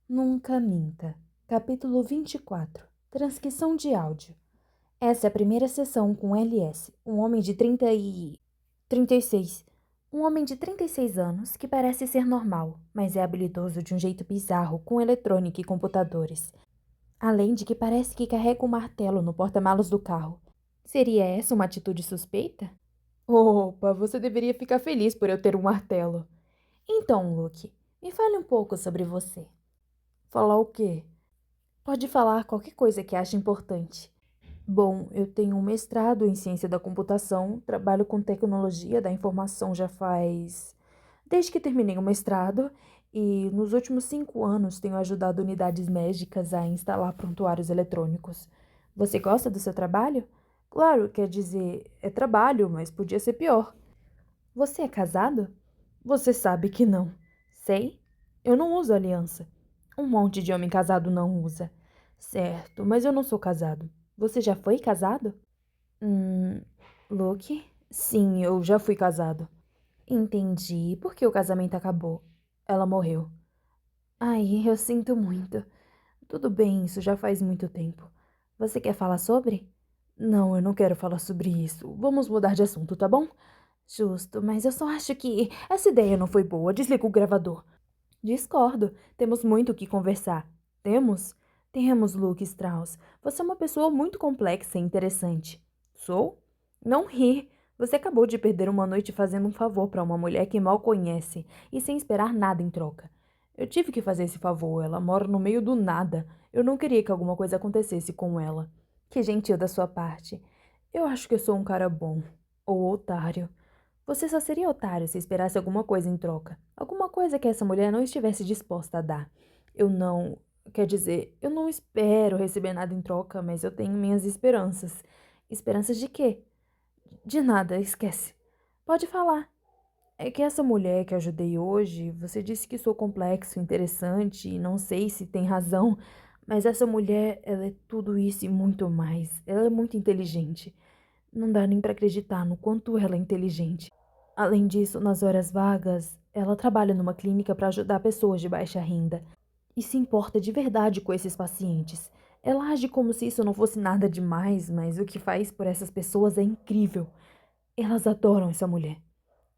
Nunca minta. Capítulo 24. Transcrição de áudio. Essa é a primeira sessão com LS, um homem de 36. Um homem de 36 anos que parece ser normal, mas é habilidoso de um jeito bizarro com eletrônica e computadores. Além de que parece que carrega um martelo no porta-malas do carro. Seria essa uma atitude suspeita? Opa, você deveria ficar feliz por eu ter um martelo. Então, Luke, me fale um pouco sobre você. Falar o quê? Pode falar qualquer coisa que ache importante. Bom, eu tenho um mestrado em ciência da computação, trabalho com tecnologia da informação já faz... desde que terminei o mestrado, e nos últimos 5 anos tenho ajudado unidades médicas a instalar prontuários eletrônicos. Você gosta do seu trabalho? Claro, quer dizer, é trabalho, mas podia ser pior. Você é casado? Você sabe que não. Sei. Eu não uso aliança. Um monte de homem casado não usa. Certo, mas eu não sou casado. Você já foi casado? Hum, Luke? Sim, eu já fui casado. Entendi. Por que o casamento acabou? Ela morreu. Ai, eu sinto muito. Tudo bem, isso já faz muito tempo. Você quer falar sobre? Não, eu não quero falar sobre isso. Vamos mudar de assunto, tá bom? Justo, mas eu só acho que essa ideia não foi boa. Desliga o gravador. Discordo. Temos muito o que conversar. Temos? Temos, Luke Strauss. Você é uma pessoa muito complexa e interessante. Sou? Não ri. Você acabou de perder uma noite fazendo um favor para uma mulher que mal conhece e sem esperar nada em troca. Eu tive que fazer esse favor. Ela mora no meio do nada. Eu não queria que alguma coisa acontecesse com ela. Que gentil da sua parte. Eu acho que eu sou um cara bom. Ou otário. Você só seria otário se esperasse alguma coisa em troca. Alguma coisa que essa mulher não estivesse disposta a dar. Eu não. Quer dizer, eu não espero receber nada em troca, mas eu tenho minhas esperanças. Esperanças de quê? De nada, esquece. Pode falar. É que essa mulher que ajudei hoje, você disse que sou complexo, interessante, e não sei se tem razão, mas essa mulher, ela é tudo isso e muito mais. Ela é muito inteligente. Não dá nem pra acreditar no quanto ela é inteligente. Além disso, nas horas vagas, ela trabalha numa clínica para ajudar pessoas de baixa renda e se importa de verdade com esses pacientes. Ela age como se isso não fosse nada demais, mas o que faz por essas pessoas é incrível. Elas adoram essa mulher.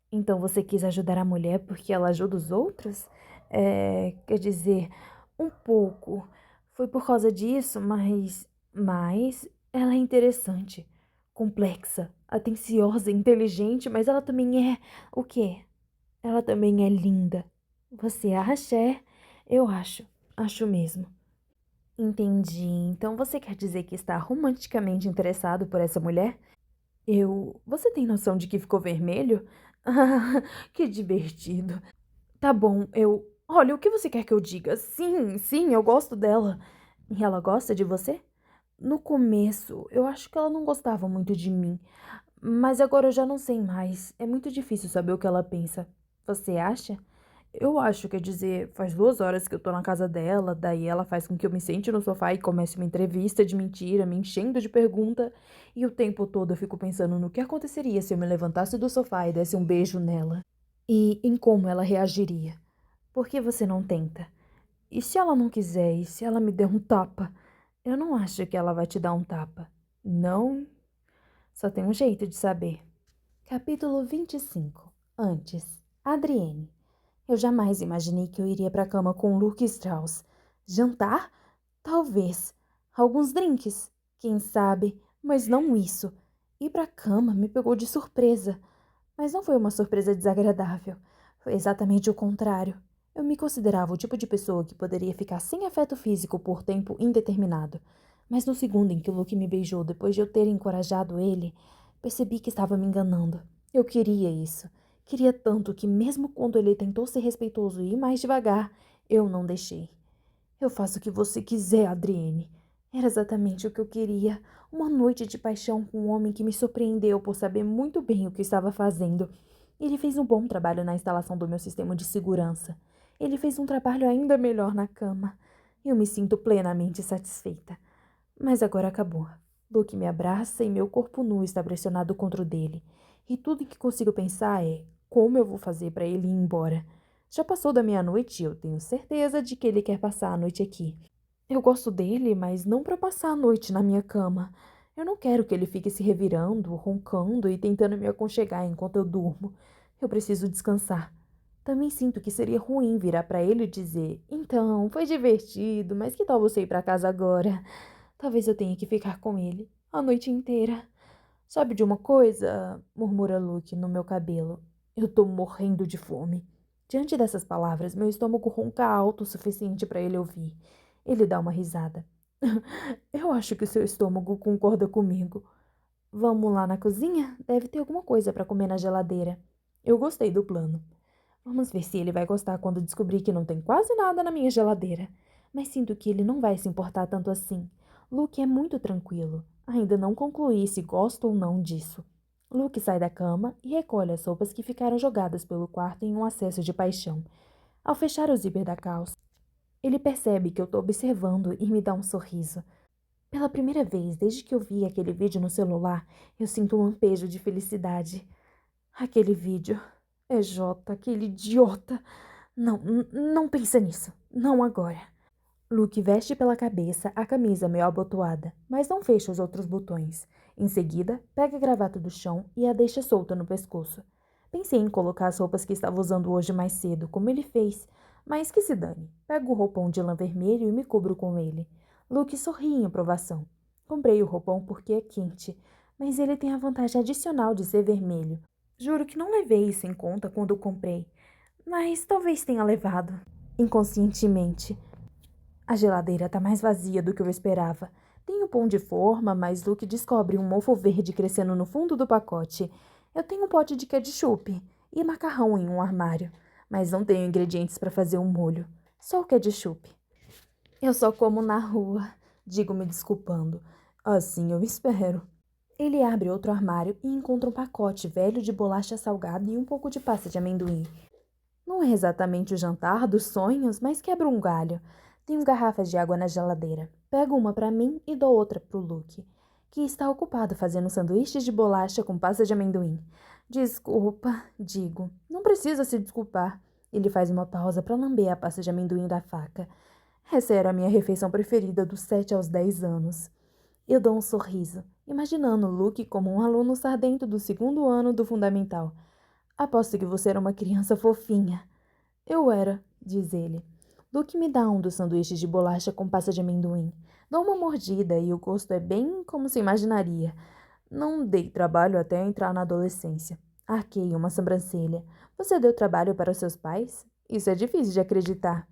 Então você quis ajudar a mulher porque ela ajuda os outros? Quer dizer, um pouco. Foi por causa disso, mas ela é interessante, complexa, atenciosa, inteligente, mas ela também é o quê? Ela também é linda. Você acha? É? Eu acho. Acho mesmo. Entendi. Então você quer dizer que está romanticamente interessado por essa mulher? Eu. Você tem noção de que ficou vermelho? Ah, que divertido. Tá bom, eu. Olha, o que você quer que eu diga? Sim, sim, eu gosto dela. E ela gosta de você? No começo, eu acho que ela não gostava muito de mim. Mas agora eu já não sei mais. É muito difícil saber o que ela pensa. Você acha? Eu acho, quer dizer, faz 2 horas que eu tô na casa dela, daí ela faz com que eu me sente no sofá e comece uma entrevista de mentira, me enchendo de pergunta, e o tempo todo eu fico pensando no que aconteceria se eu me levantasse do sofá e desse um beijo nela. E em como ela reagiria. Por que você não tenta? E se ela não quiser? E se ela me der um tapa? Eu não acho que ela vai te dar um tapa. Não? Só tem um jeito de saber. Capítulo 25. Antes. Adriene. Eu jamais imaginei que eu iria para a cama com Luke Strauss. Jantar? Talvez. Alguns drinks? Quem sabe? Mas não isso. Ir para a cama me pegou de surpresa. Mas não foi uma surpresa desagradável. Foi exatamente o contrário. Eu me considerava o tipo de pessoa que poderia ficar sem afeto físico por tempo indeterminado. Mas no segundo em que Luke me beijou depois de eu ter encorajado ele, percebi que estava me enganando. Eu queria isso. Queria tanto que, mesmo quando ele tentou ser respeitoso e ir mais devagar, eu não deixei. Eu faço o que você quiser, Adriene. Era exatamente o que eu queria. Uma noite de paixão com um homem que me surpreendeu por saber muito bem o que estava fazendo. Ele fez um bom trabalho na instalação do meu sistema de segurança. Ele fez um trabalho ainda melhor na cama. Eu me sinto plenamente satisfeita. Mas agora acabou. Luke me abraça e meu corpo nu está pressionado contra o dele. E tudo que consigo pensar é como eu vou fazer para ele ir embora. Já passou da meia-noite e eu tenho certeza de que ele quer passar a noite aqui. Eu gosto dele, mas não para passar a noite na minha cama. Eu não quero que ele fique se revirando, roncando e tentando me aconchegar enquanto eu durmo. Eu preciso descansar. Também sinto que seria ruim virar para ele e dizer: Então, foi divertido, mas que tal você ir para casa agora? Talvez eu tenha que ficar com ele a noite inteira. Sabe de uma coisa? Murmura Luke no meu cabelo. Eu tô morrendo de fome. Diante dessas palavras, meu estômago ronca alto o suficiente para ele ouvir. Ele dá uma risada. Eu acho que o seu estômago concorda comigo. Vamos lá na cozinha? Deve ter alguma coisa para comer na geladeira. Eu gostei do plano. Vamos ver se ele vai gostar quando descobrir que não tem quase nada na minha geladeira. Mas sinto que ele não vai se importar tanto assim. Luke é muito tranquilo. Ainda não concluí se gosto ou não disso. Luke sai da cama e recolhe as roupas que ficaram jogadas pelo quarto em um acesso de paixão. Ao fechar o zíper da calça, ele percebe que eu estou observando e me dá um sorriso. Pela primeira vez desde que eu vi aquele vídeo no celular, eu sinto um lampejo de felicidade. Aquele vídeo. É Jota, aquele idiota. Não, não pensa nisso. Não agora. Luke veste pela cabeça a camisa meio abotoada, mas não fecha os outros botões. Em seguida, pega a gravata do chão e a deixa solta no pescoço. Pensei em colocar as roupas que estava usando hoje mais cedo, como ele fez, mas que se dane. Pego o roupão de lã vermelho e me cubro com ele. Luke sorri em aprovação. Comprei o roupão porque é quente, mas ele tem a vantagem adicional de ser vermelho. Juro que não levei isso em conta quando o comprei, mas talvez tenha levado, inconscientemente. A geladeira tá mais vazia do que eu esperava. Tem o pão de forma, mas Luke descobre um mofo verde crescendo no fundo do pacote. Eu tenho um pote de ketchup e macarrão em um armário, mas não tenho ingredientes para fazer um molho. Só o ketchup. Eu só como na rua, digo me desculpando. Assim eu espero. Ele abre outro armário e encontra um pacote velho de bolacha salgada e um pouco de pasta de amendoim. Não é exatamente o jantar dos sonhos, mas quebra um galho. Tenho garrafas de água na geladeira. Pego uma para mim e dou outra pro Luke, que está ocupado fazendo sanduíches de bolacha com pasta de amendoim. Desculpa, digo. Não precisa se desculpar. Ele faz uma pausa para lamber a pasta de amendoim da faca. Essa era a minha refeição preferida dos 7 aos 10 anos. Eu dou um sorriso, imaginando Luke como um aluno sardento do 2º ano do fundamental. Aposto que você era uma criança fofinha. Eu era, diz ele. Luke me dá um dos sanduíches de bolacha com pasta de amendoim. Dou uma mordida e o gosto é bem como se imaginaria. Não dei trabalho até entrar na adolescência. Arquei uma sobrancelha. Você deu trabalho para seus pais? Isso é difícil de acreditar.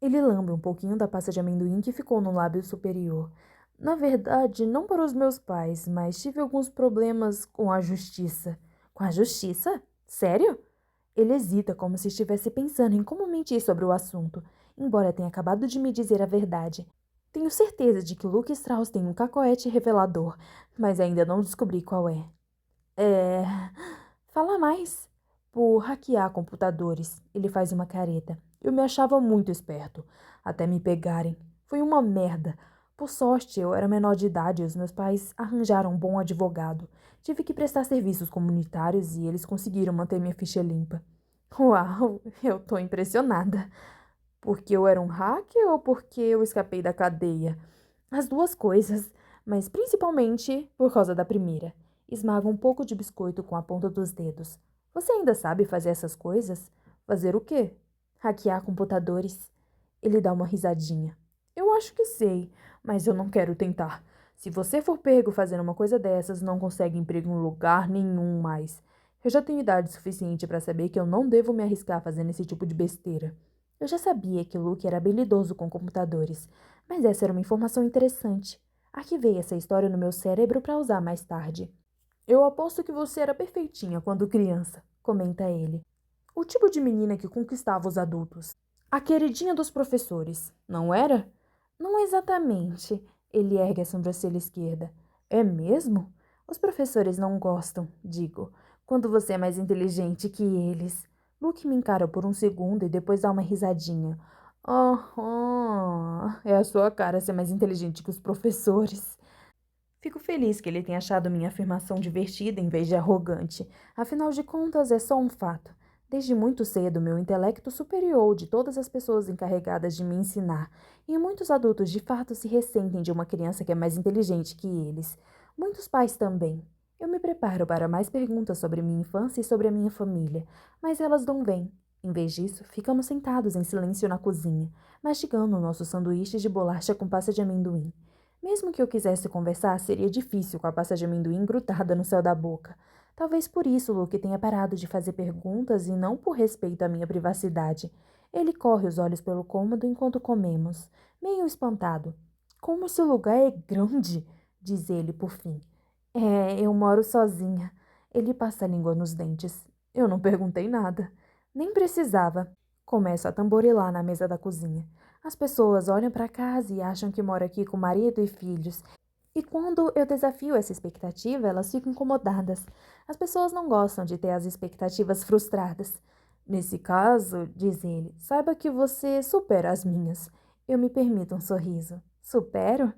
Ele lambe um pouquinho da pasta de amendoim que ficou no lábio superior. Na verdade, não para os meus pais, mas tive alguns problemas com a justiça. Com a justiça? Sério? Ele hesita como se estivesse pensando em como mentir sobre o assunto, embora tenha acabado de me dizer a verdade. Tenho certeza de que Luke Strauss tem um cacoete revelador, mas ainda não descobri qual é. É... Fala mais. Por hackear computadores, ele faz uma careta. Eu me achava muito esperto, até me pegarem. Foi uma merda. Por sorte, eu era menor de idade e os meus pais arranjaram um bom advogado. Tive que prestar serviços comunitários e eles conseguiram manter minha ficha limpa. Uau, eu tô impressionada. Porque eu era um hacker ou porque eu escapei da cadeia? As duas coisas, mas principalmente por causa da primeira. Esmaga um pouco de biscoito com a ponta dos dedos. Você ainda sabe fazer essas coisas? Fazer o quê? Hackear computadores. Ele dá uma risadinha. Eu acho que sei, mas eu não quero tentar. Se você for pego fazendo uma coisa dessas, não consegue emprego em lugar nenhum mais. Eu já tenho idade suficiente para saber que eu não devo me arriscar fazendo esse tipo de besteira. Eu já sabia que Luke era habilidoso com computadores, mas essa era uma informação interessante. Arquivei essa história no meu cérebro para usar mais tarde. Eu aposto que você era perfeitinha quando criança, comenta ele. O tipo de menina que conquistava os adultos. A queridinha dos professores, não era? Não exatamente. Ele ergue a sobrancelha esquerda. É mesmo? Os professores não gostam, digo, quando você é mais inteligente que eles. Luke me encara por um segundo e depois dá uma risadinha. É a sua cara ser mais inteligente que os professores. Fico feliz que ele tenha achado minha afirmação divertida em vez de arrogante. Afinal de contas, é só um fato. Desde muito cedo, meu intelecto superior de todas as pessoas encarregadas de me ensinar, e muitos adultos de fato se ressentem de uma criança que é mais inteligente que eles. Muitos pais também. Eu me preparo para mais perguntas sobre minha infância e sobre a minha família, mas elas não vêm. Em vez disso, ficamos sentados em silêncio na cozinha, mastigando nossos sanduíches de bolacha com pasta de amendoim. Mesmo que eu quisesse conversar, seria difícil com a pasta de amendoim grudada no céu da boca. Talvez por isso Luke tenha parado de fazer perguntas e não por respeito à minha privacidade. Ele corre os olhos pelo cômodo enquanto comemos, meio espantado. Como esse lugar é grande, diz ele por fim. Eu moro sozinha. Ele passa a língua nos dentes. Eu não perguntei nada. Nem precisava. Começo a tamborilar na mesa da cozinha. As pessoas olham para casa e acham que moro aqui com marido e filhos. E quando eu desafio essa expectativa, elas ficam incomodadas. As pessoas não gostam de ter as expectativas frustradas. Nesse caso, diz ele, saiba que você supera as minhas. Eu me permito um sorriso. Supero?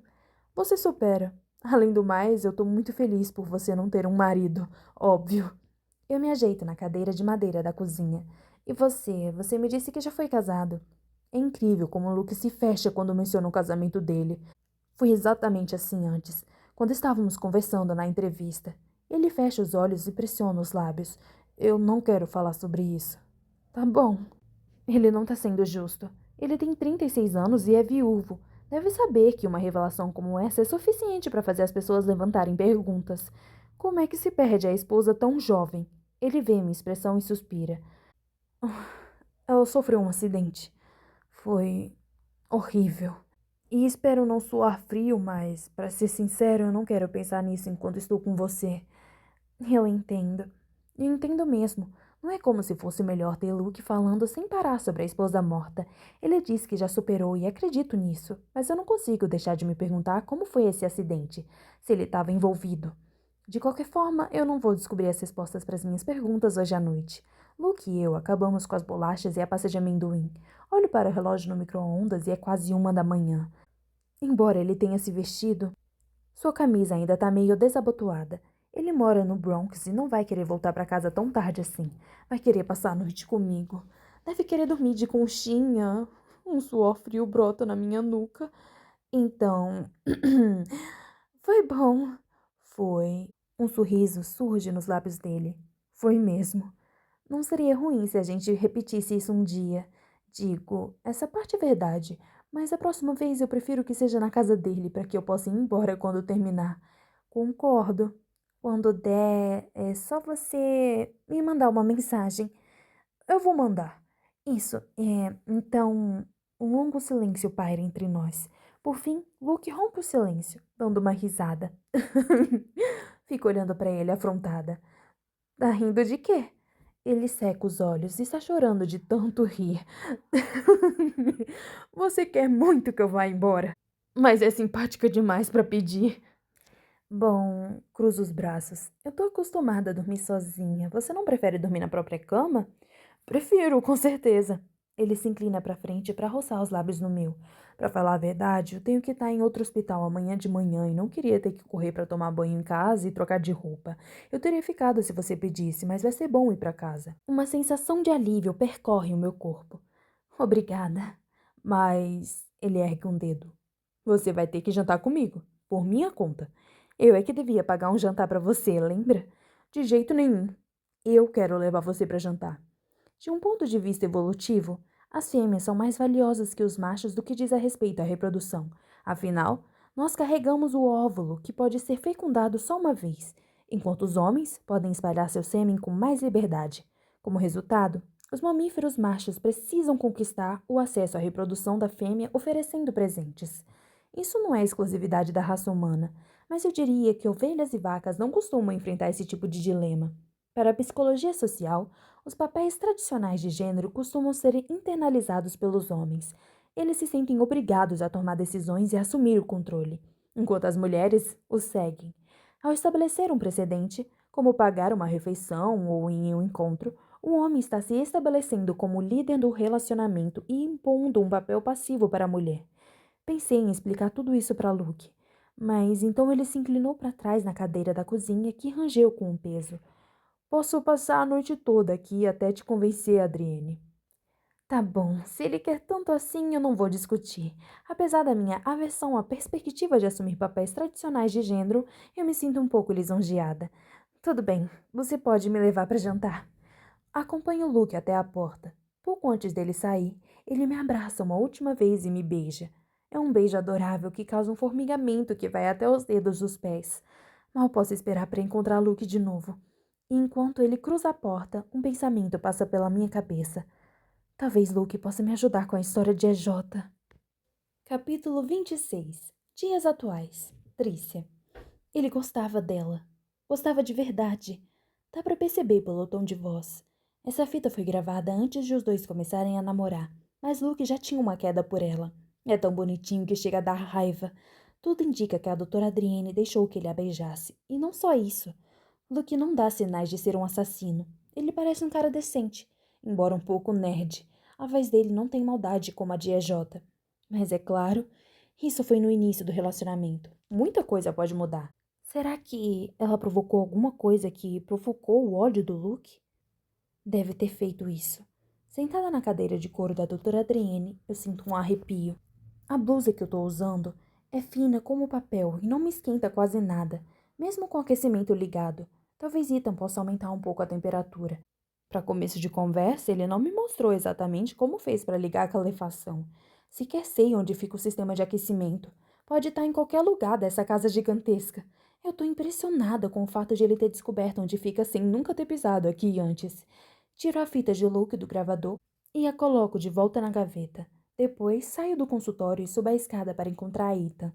Você supera. Além do mais, eu tô muito feliz por você não ter um marido, óbvio. Eu me ajeito na cadeira de madeira da cozinha. E você me disse que já foi casado. É incrível como o Luke se fecha quando menciona o casamento dele. Foi exatamente assim antes, quando estávamos conversando na entrevista. Ele fecha os olhos e pressiona os lábios. Eu não quero falar sobre isso. Tá bom. Ele não tá sendo justo. Ele tem 36 anos e é viúvo. Deve saber que uma revelação como essa é suficiente para fazer as pessoas levantarem perguntas. Como é que se perde a esposa tão jovem? Ele vê minha expressão e suspira. Ela sofreu um acidente. Foi horrível. E espero não soar frio, mas, para ser sincero, eu não quero pensar nisso enquanto estou com você. Eu entendo. E entendo mesmo. Não é como se fosse melhor ter Luke falando sem parar sobre a esposa morta. Ele diz que já superou e acredito nisso, mas eu não consigo deixar de me perguntar como foi esse acidente, se ele estava envolvido. De qualquer forma, eu não vou descobrir as respostas para as minhas perguntas hoje à noite. Luke e eu acabamos com as bolachas e a pasta de amendoim. Olho para o relógio no micro-ondas e é quase 1 da manhã. Embora ele tenha se vestido, sua camisa ainda está meio desabotoada. Ele mora no Bronx e não vai querer voltar para casa tão tarde assim. Vai querer passar a noite comigo. Deve querer dormir de conchinha. Um suor frio brota na minha nuca. Então, foi bom. Foi. Um sorriso surge nos lábios dele. Foi mesmo. Não seria ruim se a gente repetisse isso um dia. Digo, essa parte é verdade, mas a próxima vez eu prefiro que seja na casa dele para que eu possa ir embora quando terminar. Concordo. Quando der, é só você me mandar uma mensagem. Eu vou mandar. Isso, então, um longo silêncio paira entre nós. Por fim, Luke rompe o silêncio, dando uma risada. Fico olhando para ele afrontada. Tá rindo de quê? Ele seca os olhos e está chorando de tanto rir. Você quer muito que eu vá embora, mas é simpática demais para pedir. Bom, cruzo os braços. Eu tô acostumada a dormir sozinha. Você não prefere dormir na própria cama? Prefiro, com certeza. Ele se inclina para frente para roçar os lábios no meu. Para falar a verdade, eu tenho que estar em outro hospital amanhã de manhã e não queria ter que correr para tomar banho em casa e trocar de roupa. Eu teria ficado se você pedisse, mas vai ser bom ir para casa. Uma sensação de alívio percorre o meu corpo. Obrigada. Mas ele ergue um dedo. Você vai ter que jantar comigo, por minha conta. Eu é que devia pagar um jantar para você, lembra? De jeito nenhum. Eu quero levar você para jantar. De um ponto de vista evolutivo, as fêmeas são mais valiosas que os machos do que diz a respeito à reprodução. Afinal, nós carregamos o óvulo, que pode ser fecundado só uma vez, enquanto os homens podem espalhar seu sêmen com mais liberdade. Como resultado, os mamíferos machos precisam conquistar o acesso à reprodução da fêmea oferecendo presentes. Isso não é exclusividade da raça humana, mas eu diria que ovelhas e vacas não costumam enfrentar esse tipo de dilema. Para a psicologia social, os papéis tradicionais de gênero costumam ser internalizados pelos homens. Eles se sentem obrigados a tomar decisões e assumir o controle, enquanto as mulheres os seguem. Ao estabelecer um precedente, como pagar uma refeição ou ir em um encontro, o homem está se estabelecendo como líder do relacionamento e impondo um papel passivo para a mulher. Pensei em explicar tudo isso para Luke, mas então ele se inclinou para trás na cadeira da cozinha que rangeu com um peso. Posso passar a noite toda aqui até te convencer, Adriene. Tá bom, se ele quer tanto assim, eu não vou discutir. Apesar da minha aversão à perspectiva de assumir papéis tradicionais de gênero, eu me sinto um pouco lisonjeada. Tudo bem, você pode me levar para jantar. Acompanho Luke até a porta. Pouco antes dele sair, ele me abraça uma última vez e me beija. É um beijo adorável que causa um formigamento que vai até os dedos dos pés. Mal posso esperar para encontrar Luke de novo. E enquanto ele cruza a porta, um pensamento passa pela minha cabeça. Talvez Luke possa me ajudar com a história de EJ. Capítulo 26. Dias atuais. Trícia. Ele gostava dela. Gostava de verdade. Dá pra perceber pelo tom de voz. Essa fita foi gravada antes de os dois começarem a namorar, mas Luke já tinha uma queda por ela. É tão bonitinho que chega a dar raiva. Tudo indica que a doutora Adrienne deixou que ele a beijasse. E não só isso. Luke não dá sinais de ser um assassino. Ele parece um cara decente, embora um pouco nerd. A voz dele não tem maldade como a de EJ. Mas é claro, isso foi no início do relacionamento. Muita coisa pode mudar. Será que ela provocou alguma coisa que provocou o ódio do Luke? Deve ter feito isso. Sentada na cadeira de couro da doutora Adrienne, eu sinto um arrepio. A blusa que eu tô usando é fina como papel e não me esquenta quase nada, mesmo com o aquecimento ligado. Talvez Ethan possa aumentar um pouco a temperatura. Para começo de conversa, ele não me mostrou exatamente como fez para ligar a calefação. Sequer sei onde fica o sistema de aquecimento. Pode estar em qualquer lugar dessa casa gigantesca. Eu tô impressionada com o fato de ele ter descoberto onde fica sem nunca ter pisado aqui antes. Tiro a fita de look do gravador e a coloco de volta na gaveta. Depois, saio do consultório e subo a escada para encontrar a Ethan.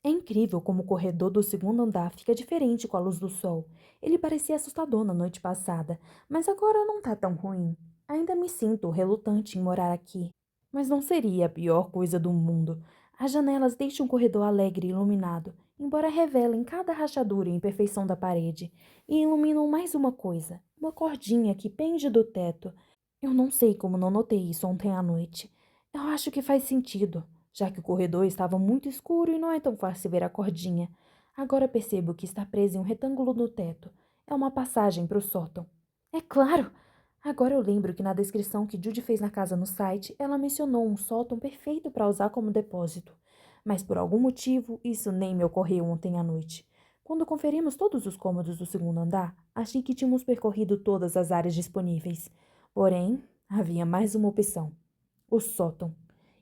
É incrível como o corredor do segundo andar fica diferente com a luz do sol. Ele parecia assustador na noite passada, mas agora não tá tão ruim. Ainda me sinto relutante em morar aqui. Mas não seria a pior coisa do mundo. As janelas deixam o corredor alegre e iluminado, embora revelem cada rachadura e imperfeição da parede, e iluminam mais uma coisa, uma cordinha que pende do teto. Eu não sei como não notei isso ontem à noite. Eu acho que faz sentido, já que o corredor estava muito escuro e não é tão fácil ver a cordinha. Agora percebo que está presa em um retângulo no teto. É uma passagem para o sótão. É claro! Agora eu lembro que na descrição que Judy fez na casa no site, ela mencionou um sótão perfeito para usar como depósito. Mas por algum motivo, isso nem me ocorreu ontem à noite. Quando conferimos todos os cômodos do segundo andar, achei que tínhamos percorrido todas as áreas disponíveis. Porém, havia mais uma opção. O sótão.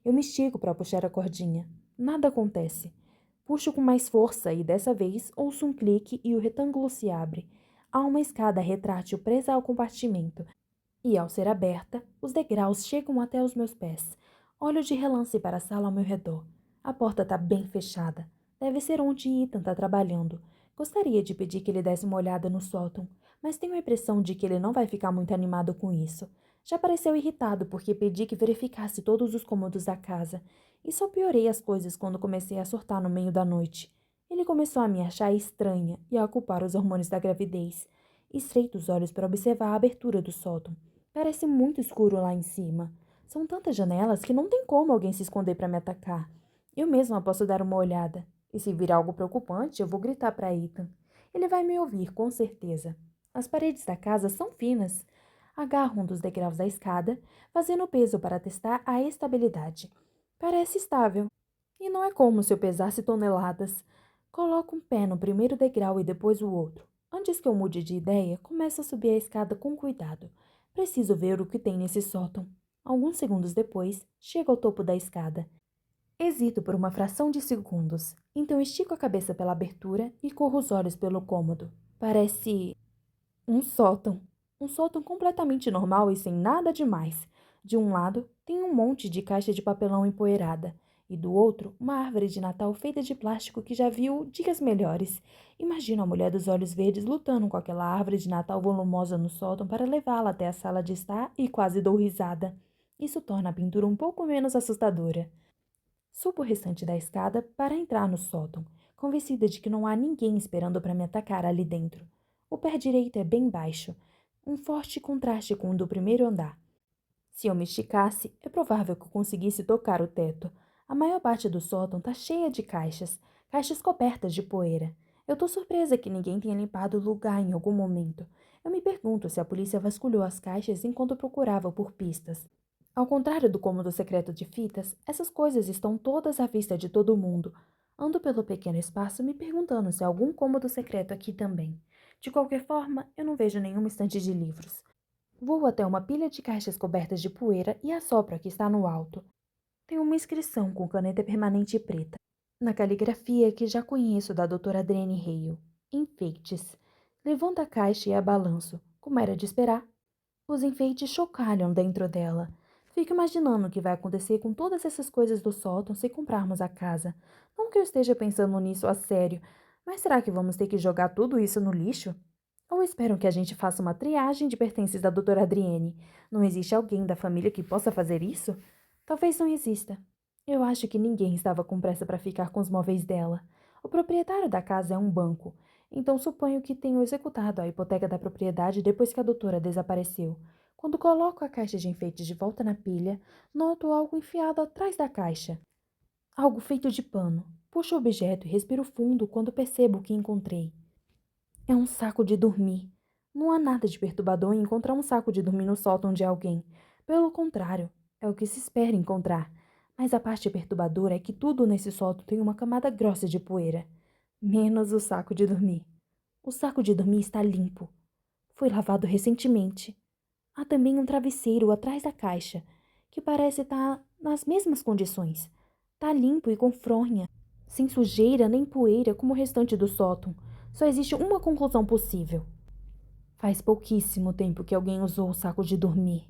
Eu me estico para puxar a cordinha. Nada acontece. Puxo com mais força e, dessa vez, ouço um clique e o retângulo se abre. Há uma escada retrátil presa ao compartimento. E, ao ser aberta, os degraus chegam até os meus pés. Olho de relance para a sala ao meu redor. A porta está bem fechada. Deve ser onde Ethan está trabalhando. Gostaria de pedir que ele desse uma olhada no sótão, mas tenho a impressão de que ele não vai ficar muito animado com isso. Já pareceu irritado porque pedi que verificasse todos os cômodos da casa, e só piorei as coisas quando comecei a surtar no meio da noite. Ele começou a me achar estranha e a culpar os hormônios da gravidez. Estreito os olhos para observar a abertura do sótão. Parece muito escuro lá em cima. São tantas janelas que não tem como alguém se esconder para me atacar. Eu mesma posso dar uma olhada. E se vir algo preocupante, eu vou gritar para Ethan. Ele vai me ouvir, com certeza. As paredes da casa são finas. Agarro um dos degraus da escada, fazendo peso para testar a estabilidade. Parece estável. E não é como se eu pesasse toneladas. Coloco um pé no primeiro degrau e depois o outro. Antes que eu mude de ideia, começo a subir a escada com cuidado. Preciso ver o que tem nesse sótão. Alguns segundos depois, chego ao topo da escada. Hesito por uma fração de segundos, então estico a cabeça pela abertura e corro os olhos pelo cômodo. Parece um sótão. Um sótão completamente normal e sem nada demais. De um lado, tem um monte de caixa de papelão empoeirada, e do outro, uma árvore de Natal feita de plástico que já viu dias melhores. Imagino a mulher dos olhos verdes lutando com aquela árvore de Natal volumosa no sótão para levá-la até a sala de estar e quase dou risada. Isso torna a pintura um pouco menos assustadora. Subo o restante da escada para entrar no sótão, convencida de que não há ninguém esperando para me atacar ali dentro. O pé direito é bem baixo, um forte contraste com o do primeiro andar. Se eu me esticasse, é provável que eu conseguisse tocar o teto. A maior parte do sótão está cheia de caixas, caixas cobertas de poeira. Eu tô surpresa que ninguém tenha limpado o lugar em algum momento. Eu me pergunto se a polícia vasculhou as caixas enquanto procurava por pistas. Ao contrário do cômodo secreto de fitas, essas coisas estão todas à vista de todo mundo. Ando pelo pequeno espaço me perguntando se há algum cômodo secreto aqui também. De qualquer forma, eu não vejo nenhuma estante de livros. Vou até uma pilha de caixas cobertas de poeira e assopro a que está no alto. Tem uma inscrição com caneta permanente preta, na caligrafia que já conheço da doutora Adrienne Hale. Enfeites. Levanto a caixa e a balanço, como era de esperar. Os enfeites chocalham dentro dela. Fico imaginando o que vai acontecer com todas essas coisas do sótão se comprarmos a casa. Não que eu esteja pensando nisso a sério, mas será que vamos ter que jogar tudo isso no lixo? Ou esperam que a gente faça uma triagem de pertences da doutora Adrienne? Não existe alguém da família que possa fazer isso? Talvez não exista. Eu acho que ninguém estava com pressa para ficar com os móveis dela. O proprietário da casa é um banco, então suponho que tenham executado a hipoteca da propriedade depois que a doutora desapareceu. Quando coloco a caixa de enfeites de volta na pilha, noto algo enfiado atrás da caixa. Algo feito de pano. Puxo o objeto e respiro fundo quando percebo o que encontrei. É um saco de dormir. Não há nada de perturbador em encontrar um saco de dormir no sótão de alguém. Pelo contrário, é o que se espera encontrar. Mas a parte perturbadora é que tudo nesse sótão tem uma camada grossa de poeira. Menos o saco de dormir. O saco de dormir está limpo. Foi lavado recentemente. Há também um travesseiro atrás da caixa, que parece estar nas mesmas condições. Está limpo e com fronha, sem sujeira nem poeira como o restante do sótão. Só existe uma conclusão possível. Faz pouquíssimo tempo que alguém usou o saco de dormir.